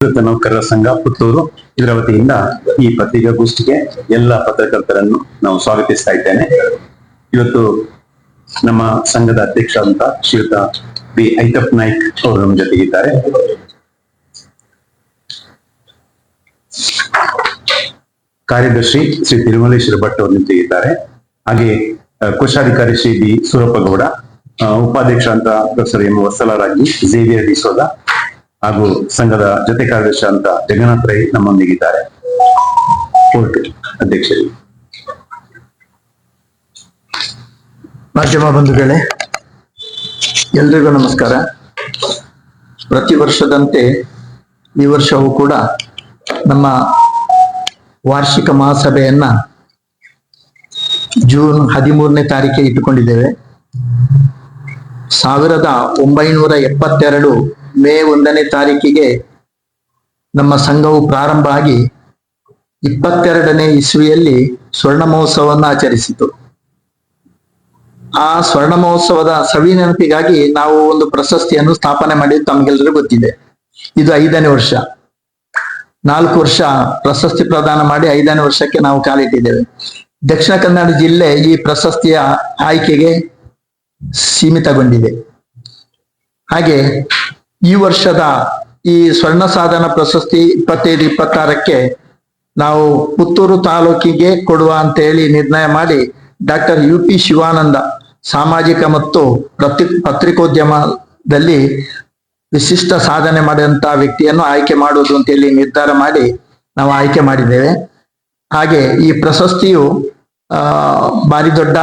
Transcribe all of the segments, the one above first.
ನೌಕರರ ಸಂಘ ಪುತ್ತೂರು ಇದರ ವತಿಯಿಂದ ಈ ಪತ್ರಿಕಾಗೋಷ್ಠಿಗೆ ಎಲ್ಲ ಪತ್ರಕರ್ತರನ್ನು ನಾವು ಸ್ವಾಗತಿಸ್ತಾ ಇದ್ದೇನೆ. ಇವತ್ತು ನಮ್ಮ ಸಂಘದ ಅಧ್ಯಕ್ಷ ಅಂತ ಶ್ರೀಯುತ ಬಿ ಐತಪ್ಪ ನಾಯ್ಕ್ ಅವರು ನಮ್ಮ ಜೊತೆಗಿದ್ದಾರೆ. ಕಾರ್ಯದರ್ಶಿ ಶ್ರೀ ತಿರುಮಲೇಶ್ವರ ಭಟ್ ಅವರು ನಿಂತಿದ್ದಾರೆ. ಹಾಗೆ ಕೋಶಾಧಿಕಾರಿ ಶ್ರೀ ಬಿ ಸೂರಪ್ಪಗೌಡ, ಉಪಾಧ್ಯಕ್ಷ ಅಂತ ಪ್ರೊಫೆಸರ್ ಎಂ ವತ್ಸಲಾರಾಜಿ, ಝೇವಿಯರ್ ಡಿಸೋದ ಹಾಗೂ ಸಂಘದ ಜೊತೆ ಕಾರ್ಯದರ್ಶಿ ಅಂತ ಜಗನ್ನಾಥ್ ರೈ ನಮ್ಮೊಂದಿಗಿದ್ದಾರೆ. ಅಧ್ಯಕ್ಷರು, ಮಾಧ್ಯಮ ಬಂಧುಗಳೇ, ಎಲ್ರಿಗೂ ನಮಸ್ಕಾರ. ಪ್ರತಿ ವರ್ಷದಂತೆ ಈ ವರ್ಷವೂ ಕೂಡ ನಮ್ಮ ವಾರ್ಷಿಕ ಮಹಾಸಭೆಯನ್ನ ಜೂನ್ 13ನೇ ತಾರೀಕಿಗೆ ಇಟ್ಟುಕೊಂಡಿದ್ದೇವೆ. 1972 ಮೇ 1ನೇ ತಾರೀಕಿಗೆ ನಮ್ಮ ಸಂಘವು ಪ್ರಾರಂಭ ಆಗಿ 22ನೇ ಇಸ್ವಿಯಲ್ಲಿ ಸ್ವರ್ಣ ಮಹೋತ್ಸವವನ್ನು ಆಚರಿಸಿತು. ಆ ಸ್ವರ್ಣ ಮಹೋತ್ಸವದ ಸವಿ ನೆನಪಿಗಾಗಿ ನಾವು ಒಂದು ಪ್ರಶಸ್ತಿಯನ್ನು ಸ್ಥಾಪನೆ ಮಾಡಿದ್ದು ತಮಗೆಲ್ಲರಿಗೂ ಗೊತ್ತಿದೆ. ಇದು 5ನೇ ವರ್ಷ. 4 ವರ್ಷ ಪ್ರಶಸ್ತಿ ಪ್ರದಾನ ಮಾಡಿ 5ನೇ ವರ್ಷಕ್ಕೆ ನಾವು ಕಾಲಿಟ್ಟಿದ್ದೇವೆ. ದಕ್ಷಿಣ ಕನ್ನಡ ಜಿಲ್ಲೆ ಈ ಪ್ರಶಸ್ತಿಯ ಆಯ್ಕೆಗೆ ಸೀಮಿತಗೊಂಡಿದೆ. ಹಾಗೆ ಈ ವರ್ಷದ ಈ ಸ್ವರ್ಣ ಸಾಧನ ಪ್ರಶಸ್ತಿ 25-26ಕ್ಕೆ ನಾವು ಪುತ್ತೂರು ತಾಲೂಕಿಗೆ ಕೊಡುವ ಅಂತ ಹೇಳಿ ನಿರ್ಣಯ ಮಾಡಿ ಡಾಕ್ಟರ್ UP ಶಿವಾನಂದ ಸಾಮಾಜಿಕ ಮತ್ತು ಪತ್ರಿಕೋದ್ಯಮದಲ್ಲಿ ವಿಶಿಷ್ಟ ಸಾಧನೆ ಮಾಡಿದಂತಹ ವ್ಯಕ್ತಿಯನ್ನು ಆಯ್ಕೆ ಮಾಡುವುದು ಅಂತ ಹೇಳಿ ನಿರ್ಧಾರ ಮಾಡಿ ನಾವು ಆಯ್ಕೆ ಮಾಡಿದ್ದೇವೆ. ಹಾಗೆ ಈ ಪ್ರಶಸ್ತಿಯು ಭಾರಿ ದೊಡ್ಡ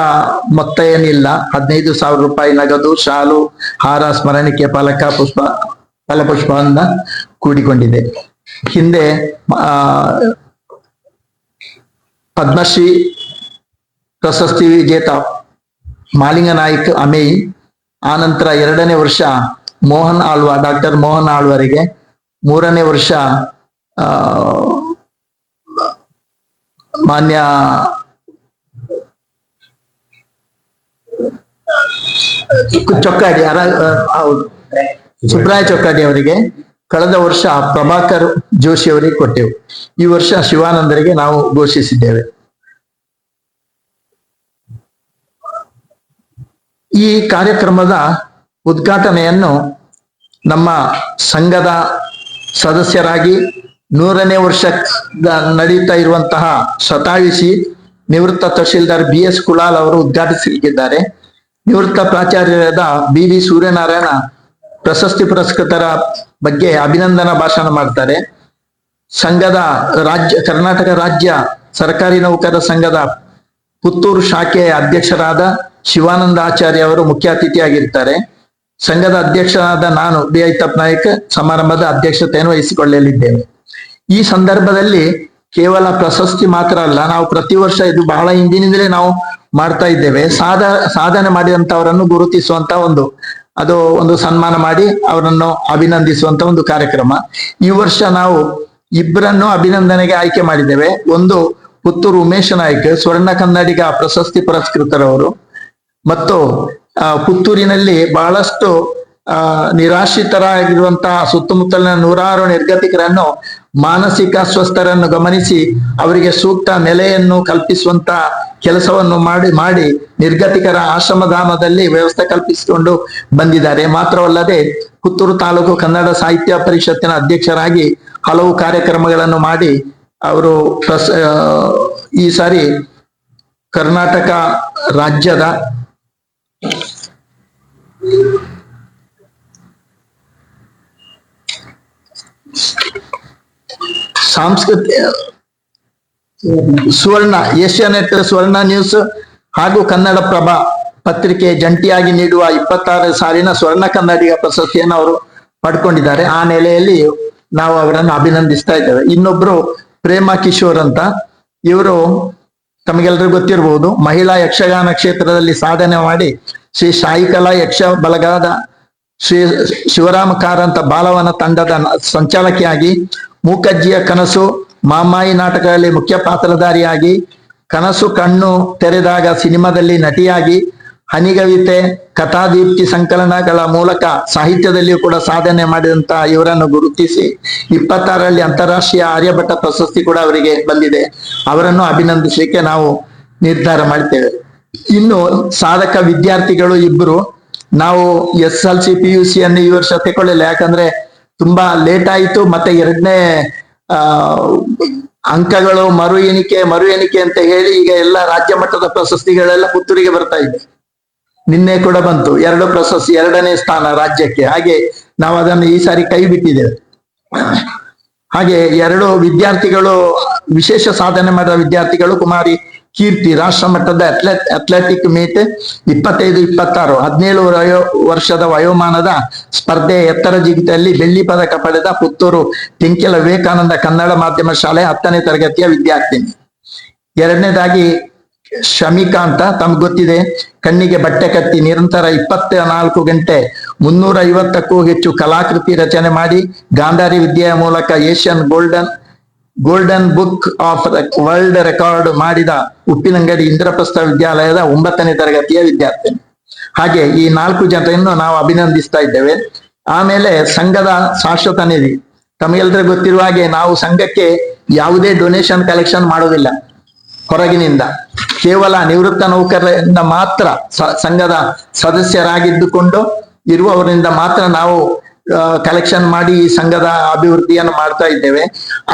ಮೊತ್ತ ಏನಿಲ್ಲ. 15,000 ರೂಪಾಯಿ ನಗದು, ಶಾಲು, ಹಾರ, ಸ್ಮರಣಿಕೆ ಫಲಕ, ಫಲಪುಷ್ಪದಿಂದ ಕೂಡಿಕೊಂಡಿದೆ. ಹಿಂದೆ ಪದ್ಮಶ್ರೀ ಪ್ರಶಸ್ತಿ ವಿಜೇತ ಮಾಲಿಂಗ ನಾಯ್ಕ್ ಅಮೇಯ್, ಆನಂತರ 2ನೇ ವರ್ಷ ಮೋಹನ್ ಆಳ್ವ, ಡಾಕ್ಟರ್ ಮೋಹನ್ ಆಳ್ವರಿಗೆ, 3ನೇ ವರ್ಷ ಮಾನ್ಯ ಚೊಕ್ಕಾಡಿ, ಹೌದು, ಸುಬ್ರಾಯ ಚೊಕ್ಕಾಡಿ ಅವರಿಗೆ, ಕಳೆದ ವರ್ಷ ಪ್ರಭಾಕರ್ ಜೋಶಿ ಅವರಿಗೆ ಕೊಟ್ಟೆವು. ಈ ವರ್ಷ ಶಿವಾನಂದರಿಗೆ ನಾವು ಘೋಷಿಸಿದ್ದೇವೆ. ಈ ಕಾರ್ಯಕ್ರಮದ ಉದ್ಘಾಟನೆಯನ್ನು ನಮ್ಮ ಸಂಘದ ಸದಸ್ಯರಾಗಿ 100ನೇ ವರ್ಷ ನಡೀತಾ ಇರುವಂತಹ ಶತಾಯುಷಿ ನಿವೃತ್ತ ತಹಶೀಲ್ದಾರ್ BS ಕುಲಾಲ್ ಅವರು ಉದ್ಘಾಟಿಸಲಿಕ್ಕಿದ್ದಾರೆ. ನಿವೃತ್ತ ಪ್ರಾಚಾರ್ಯರಾದ BV ಸೂರ್ಯನಾರಾಯಣ ಪ್ರಶಸ್ತಿ ಪುರಸ್ಕೃತರ ಬಗ್ಗೆ ಅಭಿನಂದನಾ ಭಾಷಣ ಮಾಡ್ತಾರೆ. ಸಂಘದ ಕರ್ನಾಟಕ ರಾಜ್ಯ ಸರ್ಕಾರಿ ನೌಕರರ ಸಂಘದ ಪುತ್ತೂರು ಶಾಖೆಯ ಅಧ್ಯಕ್ಷರಾದ ಶಿವಾನಂದ ಆಚಾರ್ಯ ಅವರು ಮುಖ್ಯ ಅತಿಥಿಯಾಗಿರ್ತಾರೆ. ಸಂಘದ ಅಧ್ಯಕ್ಷರಾದ ನಾನು ಬಿ ಐತಪ್ಪ ನಾಯ್ಕ್ ಸಮಾರಂಭದ ಅಧ್ಯಕ್ಷತೆಯನ್ನು ವಹಿಸಿಕೊಳ್ಳಲಿದ್ದೇನೆ. ಈ ಸಂದರ್ಭದಲ್ಲಿ ಕೇವಲ ಪ್ರಶಸ್ತಿ ಮಾತ್ರ ಅಲ್ಲ, ನಾವು ಪ್ರತಿ ವರ್ಷ ಇದು ಬಹಳ ಹಿಂದಿನಿಂದಲೇ ನಾವು ಮಾಡ್ತಾ ಇದ್ದೇವೆ. ಸಾಧನೆ ಮಾಡಿದಂತವರನ್ನು ಗುರುತಿಸುವಂತ ಒಂದು ಸನ್ಮಾನ ಮಾಡಿ ಅವರನ್ನು ಅಭಿನಂದಿಸುವಂತ ಒಂದು ಕಾರ್ಯಕ್ರಮ. ಈ ವರ್ಷ ನಾವು ಇಬ್ಬರನ್ನು ಅಭಿನಂದನೆಗೆ ಆಯ್ಕೆ ಮಾಡಿದ್ದೇವೆ. ಒಂದು ಪುತ್ತೂರು ಉಮೇಶ್ ನಾಯ್ಕ್, ಸ್ವರ್ಣ ಕನ್ನಡಿಗ ಪ್ರಶಸ್ತಿ ಪುರಸ್ಕೃತರವರು, ಮತ್ತು ಪುತ್ತೂರಿನಲ್ಲಿ ಬಹಳಷ್ಟು ನಿರಾಶ್ರಿತರಾಗಿರುವಂತಹ ಸುತ್ತಮುತ್ತಲಿನ 106 ನಿರ್ಗತಿಕರನ್ನು, ಮಾನಸಿಕ ಅಸ್ವಸ್ಥರನ್ನು ಗಮನಿಸಿ ಅವರಿಗೆ ಸೂಕ್ತ ನೆಲೆಯನ್ನು ಕಲ್ಪಿಸುವಂತ ಕೆಲಸವನ್ನು ಮಾಡಿ ನಿರ್ಗತಿಕರ ಆಶ್ರಮಧಾಮದಲ್ಲಿ ವ್ಯವಸ್ಥೆ ಕಲ್ಪಿಸಿಕೊಂಡು ಬಂದಿದ್ದಾರೆ. ಮಾತ್ರವಲ್ಲದೆ ಪುತ್ತೂರು ತಾಲೂಕು ಕನ್ನಡ ಸಾಹಿತ್ಯ ಪರಿಷತ್ತಿನ ಅಧ್ಯಕ್ಷರಾಗಿ ಹಲವು ಕಾರ್ಯಕ್ರಮಗಳನ್ನು ಮಾಡಿ ಅವರು ಈ ಸಾರಿ ಕರ್ನಾಟಕ ರಾಜ್ಯದ ಸಾಂಸ್ಕೃತಿಕ ಸುವರ್ಣ, ಏಷ್ಯಾನೆಟ್ ಸುವರ್ಣ ನ್ಯೂಸ್ ಹಾಗೂ ಕನ್ನಡಪ್ರಭ ಪತ್ರಿಕೆ ಜಂಟಿಯಾಗಿ ನೀಡುವ 26 ಸಾಲಿನ ಸ್ವರ್ಣ ಕನ್ನಡಿಗ ಪ್ರಶಸ್ತಿಯನ್ನು ಅವರು ಪಡ್ಕೊಂಡಿದ್ದಾರೆ. ಆ ನೆಲೆಯಲ್ಲಿ ನಾವು ಅವರನ್ನು ಅಭಿನಂದಿಸ್ತಾ ಇದ್ದೇವೆ. ಇನ್ನೊಬ್ರು ಪ್ರೇಮ ಕಿಶೋರ್ ಅಂತ, ಇವರು ತಮಗೆಲ್ಲರಿಗೂ ಗೊತ್ತಿರಬಹುದು, ಮಹಿಳಾ ಯಕ್ಷಗಾನ ಕ್ಷೇತ್ರದಲ್ಲಿ ಸಾಧನೆ ಮಾಡಿ ಶ್ರೀ ಸಾಯಿಕಲಾ ಯಕ್ಷ ಬಲಗಾದ ಶ್ರೀ ಶಿವರಾಮ ಕಾರಂತ ಬಾಲವನ ತಂಡದ ಸಂಚಾಲಕಿಯಾಗಿ, ಮೂಕಜ್ಜಿಯ ಕನಸು, ಮಾಮಾಯಿ ನಾಟಕದಲ್ಲಿ ಮುಖ್ಯ ಪಾತ್ರಧಾರಿಯಾಗಿ, ಕನಸು ಕಣ್ಣು ತೆರೆದಾಗ ಸಿನಿಮಾದಲ್ಲಿ ನಟಿಯಾಗಿ, ಹನಿಗವಿತೆ, ಕಥಾದೀಪ್ತಿ ಸಂಕಲನಗಳ ಮೂಲಕ ಸಾಹಿತ್ಯದಲ್ಲಿಯೂ ಕೂಡ ಸಾಧನೆ ಮಾಡಿದಂತ ಇವರನ್ನು ಗುರುತಿಸಿ 26ರಲ್ಲಿ ಅಂತಾರಾಷ್ಟ್ರೀಯ ಆರ್ಯಭಟ ಪ್ರಶಸ್ತಿ ಕೂಡ ಅವರಿಗೆ ಬಂದಿದೆ. ಅವರನ್ನು ಅಭಿನಂದಿಸಲಿಕ್ಕೆ ನಾವು ನಿರ್ಧಾರ ಮಾಡ್ತೇವೆ. ಇನ್ನು ಸಾಧಕ ವಿದ್ಯಾರ್ಥಿಗಳು ಇಬ್ಬರು. ನಾವು SLC PUC ಅನ್ನು ಈ ವರ್ಷ ತಗೊಳ್ಳಿಲ್ಲ, ಯಾಕಂದ್ರೆ ತುಂಬಾ ಲೇಟ್ ಆಯಿತು. ಮತ್ತೆ 2ನೇ ಅಂಕಗಳು ಮರು ಎಣಿಕೆ ಅಂತ ಹೇಳಿ ಈಗ ಎಲ್ಲ ರಾಜ್ಯ ಮಟ್ಟದ ಪ್ರಶಸ್ತಿಗಳೆಲ್ಲ ಪುತ್ತೂರಿಗೆ ಬರ್ತಾ ಇದೆ. ನಿನ್ನೆ ಕೂಡ ಬಂತು 2 ಪ್ರಶಸ್ತಿ, 2ನೇ ಸ್ಥಾನ ರಾಜ್ಯಕ್ಕೆ. ಹಾಗೆ ನಾವು ಅದನ್ನು ಈ ಸಾರಿ ಕೈ ಬಿಟ್ಟಿದ್ದೇವೆ. ಹಾಗೆ 2 ವಿದ್ಯಾರ್ಥಿಗಳು, ವಿಶೇಷ ಸಾಧನೆ ಮಾಡಿದ ವಿದ್ಯಾರ್ಥಿಗಳು, ಕುಮಾರಿ ಕೀರ್ತಿ ರಾಷ್ಟ್ರ ಮಟ್ಟದ ಅಥ್ಲೆಟಿಕ್ ಮೀಟ್ 25-26 17 ವರ್ಷದ ವಯೋಮಾನದ ಸ್ಪರ್ಧೆ ಎತ್ತರ ಜಿಗಿತದಲ್ಲಿ ಬೆಳ್ಳಿ ಪದಕ ಪಡೆದ ಪುತ್ತೂರು ಟೆಂಕೆಲ ವಿವೇಕಾನಂದ ಕನ್ನಡ ಮಾಧ್ಯಮ ಶಾಲೆ 10ನೇ ತರಗತಿಯ ವಿದ್ಯಾರ್ಥಿನಿ. 2ನೇದಾಗಿ ಶಮಿಕಾ ಅಂತ, ತಮ್ಗೆ ಗೊತ್ತಿದೆ, ಕಣ್ಣಿಗೆ ಬಟ್ಟೆ ಕಟ್ಟಿ ನಿರಂತರ 24 ಗಂಟೆ 350ಕ್ಕೂ ಹೆಚ್ಚು ಕಲಾಕೃತಿ ರಚನೆ ಮಾಡಿ ಗಾಂಧಾರಿ ವಿದ್ಯೆಯ ಮೂಲಕ Asian golden book of world record ಮಾಡಿದ ಉಪ್ಪಿನಂಗಡಿ ಇಂದ್ರಪ್ರಸ್ಥ ವಿದ್ಯಾಲಯದ 9ನೇ ತರಗತಿಯ ವಿದ್ಯಾರ್ಥಿನಿ. ಹಾಗೆ ಈ 4 ಜನರನ್ನು ನಾವು ಅಭಿನಂದಿಸ್ತಾ ಇದ್ದೇವೆ. ಆಮೇಲೆ ಸಂಘದ ಶಾಶ್ವತ ನಿಧಿ. ತಮಗೆಲ್ಲರಿಗೂ ಗೊತ್ತಿರುವ ಹಾಗೆ ನಾವು ಸಂಘಕ್ಕೆ ಯಾವುದೇ ಡೊನೇಷನ್ ಕಲೆಕ್ಷನ್ ಮಾಡೋದಿಲ್ಲ ಹೊರಗಿನಿಂದ. ಕೇವಲ ನಿವೃತ್ತ ನೌಕರರಿಂದ ಮಾತ್ರ, ಸಂಘದ ಸದಸ್ಯರಾಗಿದ್ದುಕೊಂಡು ಇರುವವರಿಂದ ಮಾತ್ರ ನಾವು ಕಲೆಕ್ಷನ್ ಮಾಡಿ ಈ ಸಂಘದ ಅಭಿವೃದ್ಧಿಯನ್ನು ಮಾಡ್ತಾ ಇದ್ದೇವೆ.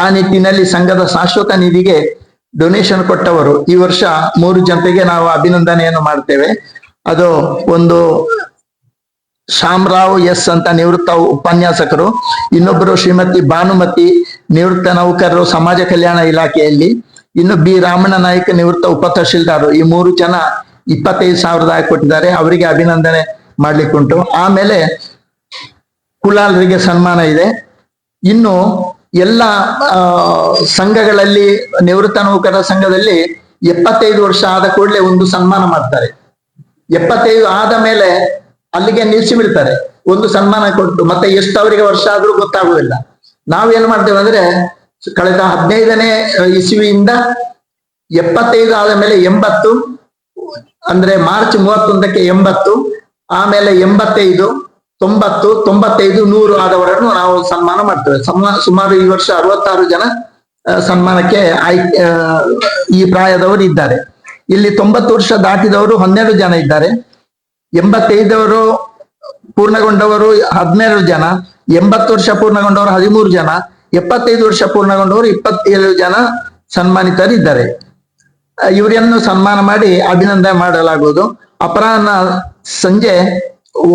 ಆ ನಿಟ್ಟಿನಲ್ಲಿ ಸಂಘದ ಶಾಶ್ವತ ನಿಧಿಗೆ ಡೊನೇಷನ್ ಕೊಟ್ಟವರು ಈ ವರ್ಷ 3 ಜನರಿಗೆ ನಾವು ಅಭಿನಂದನೆಯನ್ನು ಮಾಡ್ತೇವೆ. ಅದು ಒಂದು ಶಾಮರಾವ್ ಎಸ್ ಅಂತ ನಿವೃತ್ತ ಉಪನ್ಯಾಸಕರು, ಇನ್ನೊಬ್ಬರು ಶ್ರೀಮತಿ ಭಾನುಮತಿ ನಿವೃತ್ತ ನೌಕರರು ಸಮಾಜ ಕಲ್ಯಾಣ ಇಲಾಖೆಯಲ್ಲಿ, ಇನ್ನು ಬಿ ರಾಮಣ್ಣ ನಾಯ್ಕ ನಿವೃತ್ತ ಉಪ ತಹಶೀಲ್ದಾರ್. ಈ 3 ಜನ 25,000 ಕೊಟ್ಟಿದ್ದಾರೆ. ಅವರಿಗೆ ಅಭಿನಂದನೆ ಮಾಡ್ಲಿಕ್ಕುಂಟು. ಆಮೇಲೆ ಕುಲಾಲರಿಗೆ ಸನ್ಮಾನ ಇದೆ. ಇನ್ನು ಎಲ್ಲ ಸಂಘಗಳಲ್ಲಿ, ನಿವೃತ್ತ ನೌಕರರ ಸಂಘದಲ್ಲಿ 75 ವರ್ಷ ಆದ ಕೂಡಲೇ ಒಂದು ಸನ್ಮಾನ ಮಾಡ್ತಾರೆ. 75 ಆದ ಮೇಲೆ ಅಲ್ಲಿಗೆ ನಿಲ್ಲಿಸಿ ಬಿಡ್ತಾರೆ. ಒಂದು ಸನ್ಮಾನ ಕೊಟ್ಟು ಮತ್ತೆ ಎಷ್ಟು ಅವರಿಗೆ ವರ್ಷ ಆದ್ರೂ ಗೊತ್ತಾಗುದಿಲ್ಲ. ನಾವೇನ್ ಮಾಡ್ತೇವೆ ಅಂದ್ರೆ, ಕಳೆದ 15ನೇ ಇಸವಿಯಿಂದ 75 ಆದ ಮೇಲೆ 80, ಅಂದ್ರೆ ಮಾರ್ಚ್ 31ಕ್ಕೆ 80, ಆಮೇಲೆ 85, 90, 95, 100 ಆದವರನ್ನು ನಾವು ಸನ್ಮಾನ ಮಾಡ್ತೇವೆ. ಸುಮಾರು ಈ ವರ್ಷ 66 ಜನ ಸನ್ಮಾನಕ್ಕೆ ಈ ಪ್ರಾಯದವರು ಇದ್ದಾರೆ. ಇಲ್ಲಿ 90 ವರ್ಷ ದಾಟಿದವರು 12 ಜನ ಇದ್ದಾರೆ. 85 ಪೂರ್ಣಗೊಂಡವರು 12 ಜನ, 80 ವರ್ಷ ಪೂರ್ಣಗೊಂಡವರು 13 ಜನ, 75 ವರ್ಷ ಪೂರ್ಣಗೊಂಡವರು 27 ಜನ ಸನ್ಮಾನಿತರಿದ್ದಾರೆ. ಇವರನ್ನು ಸನ್ಮಾನ ಮಾಡಿ ಅಭಿನಂದನೆ ಮಾಡಲಾಗುವುದು. ಅಪರಾಹ್ನ ಸಂಜೆ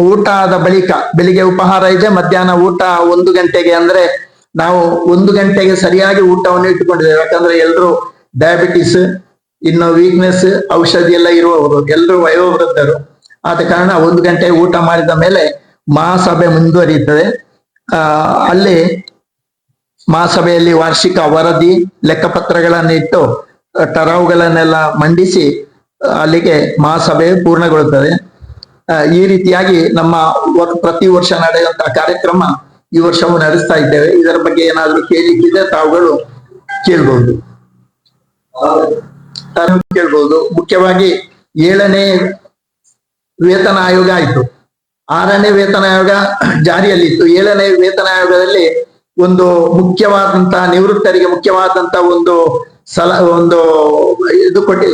ಊಟ ಆದ ಬಳಿಕ, ಬೆಳಿಗ್ಗೆ ಉಪಹಾರ ಇದೆ, ಮಧ್ಯಾಹ್ನ ಊಟ 1 ಗಂಟೆಗೆ. ಅಂದ್ರೆ ನಾವು 1 ಗಂಟೆಗೆ ಸರಿಯಾಗಿ ಊಟವನ್ನು ಇಟ್ಟುಕೊಂಡಿದ್ದೇವೆ. ಯಾಕಂದ್ರೆ ಎಲ್ಲರೂ ಡಯಾಬಿಟಿಸ್, ಇನ್ನು ವೀಕ್ನೆಸ್, ಔಷಧಿ ಎಲ್ಲ ಇರುವವರು, ಎಲ್ಲರೂ ವಯೋವೃದ್ಧರು. ಆದ ಕಾರಣ 1 ಗಂಟೆ ಊಟ ಮಾಡಿದ ಮೇಲೆ ಮಹಾಸಭೆ ಮುಂದುವರಿಯುತ್ತದೆ. ಅಲ್ಲಿ ಮಹಾಸಭೆಯಲ್ಲಿ ವಾರ್ಷಿಕ ವರದಿ, ಲೆಕ್ಕಪತ್ರಗಳನ್ನು ಇಟ್ಟು ಟರಾವುಗಳನ್ನೆಲ್ಲ ಮಂಡಿಸಿ ಅಲ್ಲಿಗೆ ಮಹಾಸಭೆ ಪೂರ್ಣಗೊಳ್ಳುತ್ತದೆ. ಈ ರೀತಿಯಾಗಿ ನಮ್ಮ ಪ್ರತಿ ವರ್ಷ ನಡೆಯುವಂತಹ ಕಾರ್ಯಕ್ರಮ ಈ ವರ್ಷವೂ ನಡೆಸ್ತಾ ಇದ್ದೇವೆ. ಇದರ ಬಗ್ಗೆ ಏನಾದ್ರೂ ಕೇಳಿಕ್ಕಿದ್ರೆ ತಾವುಗಳು ಕೇಳ್ಬಹುದು. ಮುಖ್ಯವಾಗಿ 7ನೇ ವೇತನ ಆಯೋಗ ಆಯಿತು, 6ನೇ ವೇತನ ಆಯೋಗ ಜಾರಿಯಲ್ಲಿತ್ತು. 7ನೇ ವೇತನ ಆಯೋಗದಲ್ಲಿ ಒಂದು ಮುಖ್ಯವಾದಂತಹ, ನಿವೃತ್ತರಿಗೆ ಮುಖ್ಯವಾದಂತ ಒಂದು ಇದು ಕೊಟ್ಟಿ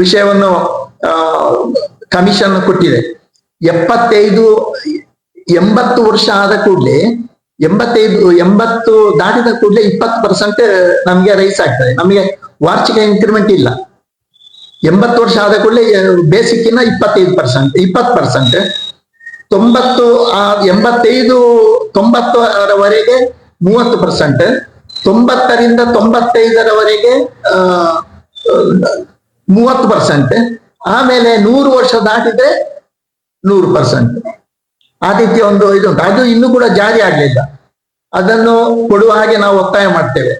ವಿಷಯವನ್ನು ಕಮಿಷನ್ ಕೊಟ್ಟಿದೆ. 80 ವರ್ಷ ಆದ ಕೂಡಲೇ 80 ದಾಟಿದ ಕೂಡಲೇ 20% ನಮ್ಗೆ ರೈಸ್ ಆಗ್ತದೆ. ನಮಗೆ ವಾರ್ಷಿಕ ಇನ್ಕ್ರಿಮೆಂಟ್ ಇಲ್ಲ. 80 ವರ್ಷ ಆದ ಕೂಡಲೇ ಬೇಸಿಕ್ ಇನ್ನ 20%. 85 90ರವರೆಗೆ 30%, 90ರಿಂದ 95ರವರೆಗೆ 30%, ಆಮೇಲೆ 100 ವರ್ಷ ದಾಟಿದ್ರೆ 100%. ಆ ರೀತಿ ಒಂದು ಇದುಂಟು. ಅದು ಇನ್ನೂ ಕೂಡ ಜಾರಿ ಆಗ್ಲಿಲ್ಲ. ಅದನ್ನು ಕೊಡುವ ಹಾಗೆ ನಾವು ಒತ್ತಾಯ ಮಾಡ್ತೇವೆ.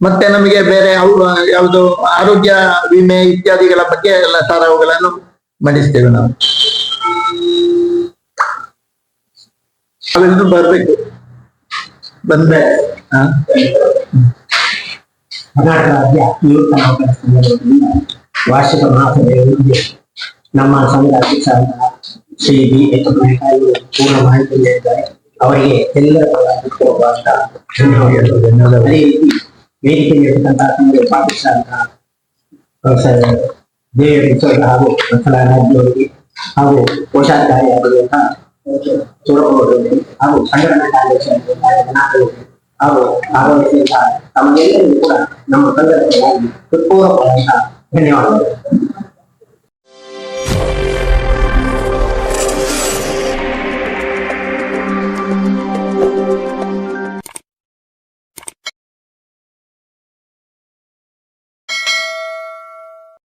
ಮತ್ತೆ ನಮಗೆ ಬೇರೆ ಯಾವುದು ಆರೋಗ್ಯ ವಿಮೆ ಇತ್ಯಾದಿಗಳ ಬಗ್ಗೆ ಎಲ್ಲ ತರವುಗಳನ್ನು ಮಂಡಿಸ್ತೇವೆ ನಾವು. ಅವೆಲ್ಲರೂ ಬರ್ಬೇಕು. ಬಂದ್ರೆ ವಾರ್ಷಿಕ ಮಹಾಸಭೆಯಲ್ಲಿ ನಮ್ಮ ಸಂಘದ ಅಧ್ಯಕ್ಷರಾದ ಶ್ರೀ ಬಿ ಎತ್ತನಾಯಕರು ಪೂರ್ಣ ಮಾಹಿತಿ ನೀಡಿದ್ದಾರೆ. ಅವರಿಗೆ ಎಲ್ಲರ ಪರವಾಗಿ ಧನ್ಯವಾದಗಳು. ಅದೇ ರೀತಿ ವೇದಿಕೆಯಲ್ಲಿರ್ತಕ್ಕಂತಹ ಸಂಘದ ಉಪಾಧ್ಯಕ್ಷರಾದ ಪ್ರೊಫೆಸರ್ ದೇವೇಗೌಡ ಹಾಗೂ ವತ್ಸಲಾರಾಜ್ ಅವರಿಗೆ ಹಾಗೂ ಕೋಶಾಧಿಕಾರಿಯಾಗಿರುವಂತಹ ಸೂರಪ್ಪಗೌಡರಿಗೆ ಹಾಗೂ ಸಂಘಟನಾ ಕಾರ್ಯದರ್ಶಿ ಹಾಗೂ ಭಾಗವಹಿಸಿದ ತಮಗೆಲ್ಲರಿಗೂ ಕೂಡ ನಮ್ಮ ಸಂಘದ ಪರವಾಗಿ ಹೃತ್ಪೂರ್ವಕವಾದಂತಹ ಧನ್ಯವಾದಗಳು.